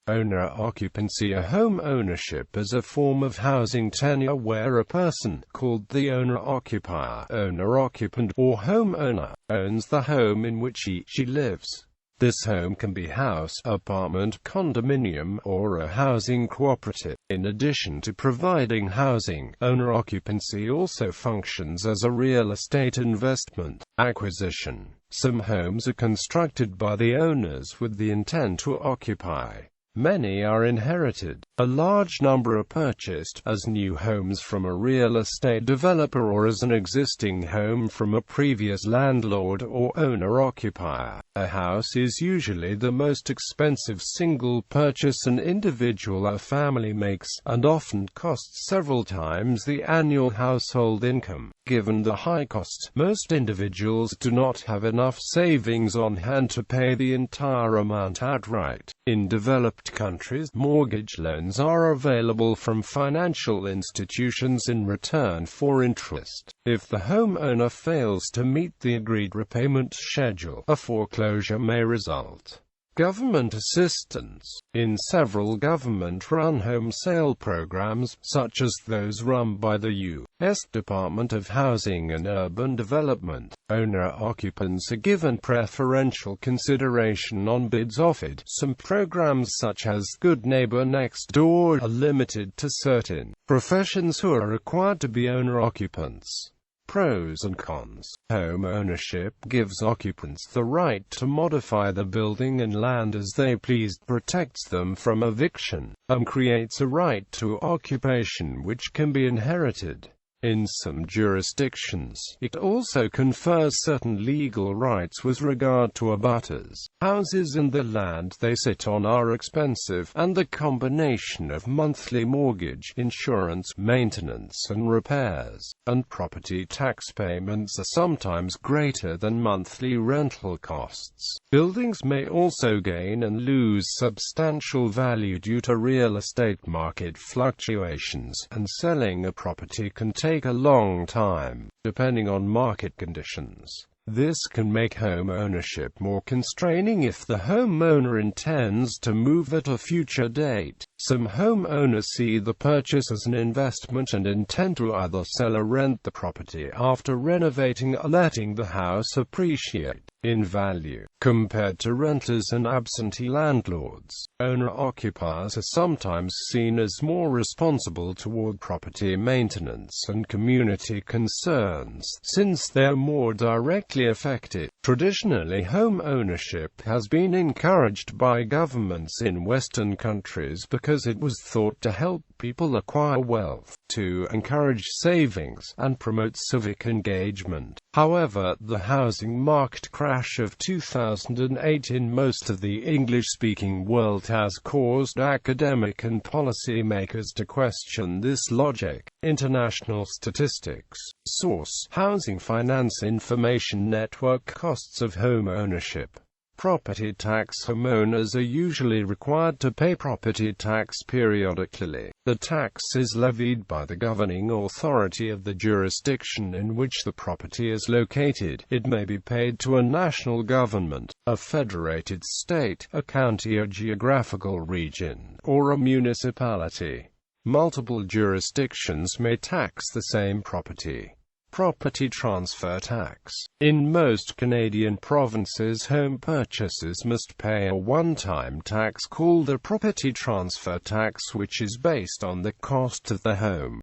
Owner-occupancy. A home ownership is a form of housing tenure where a person, called the owner-occupier, owner-occupant, or homeowner, owns the home in which she lives. This home can be house, apartment, condominium, or a housing cooperative. In addition to providing housing, owner-occupancy also functions as a real estate investment acquisition. Some homes are constructed by the owners with the intent to occupy. Many are inherited. A large number are purchased as new homes from a real estate developer or as an existing home from a previous landlord or owner-occupier. A house is usually the most expensive single purchase an individual or family makes, and often costs several times the annual household income. Given the high cost, most individuals do not have enough savings on hand to pay the entire amount outright. In developed countries, mortgage loans are available from financial institutions in return for interest. If the homeowner fails to meet the agreed repayment schedule, a foreclosure may result. Government assistance. In several government-run home sale programs, such as those run by the U.S. Department of Housing and Urban Development, owner-occupants are given preferential consideration on bids offered. Some programs such as Good Neighbor Next Door are limited to certain professions who are required to be owner-occupants. Pros and cons. Home ownership gives occupants the right to modify the building and land as they please, protects them from eviction, and creates a right to occupation which can be inherited. In some jurisdictions, it also confers certain legal rights with regard to abutters. Houses and the land they sit on are expensive, and the combination of monthly mortgage, insurance, maintenance and repairs, and property tax payments are sometimes greater than monthly rental costs. Buildings may also gain and lose substantial value due to real estate market fluctuations, and selling a property can take a long time, depending on market conditions. This can make home ownership more constraining if the homeowner intends to move at a future date. Some homeowners see the purchase as an investment and intend to either sell or rent the property after renovating or letting the house appreciate in value. Compared to renters and absentee landlords, owner-occupiers are sometimes seen as more responsible toward property maintenance and community concerns, since they are more directly affected. Traditionally, home ownership has been encouraged by governments in Western countries because it was thought to help people acquire wealth, to encourage savings, and promote civic engagement. However, the housing market crash of 2008 in most of the English-speaking world has caused academic and policymakers to question this logic. International statistics. Source: Housing Finance Information Network. Costs of home ownership. Property tax. Homeowners are usually required to pay property tax periodically. The tax is levied by the governing authority of the jurisdiction in which the property is located. It may be paid to a national government, a federated state, a county or geographical region, or a municipality. Multiple jurisdictions may tax the same property. Property transfer tax. In most Canadian provinces, home purchasers must pay a one-time tax called a property transfer tax, which is based on the cost of the home.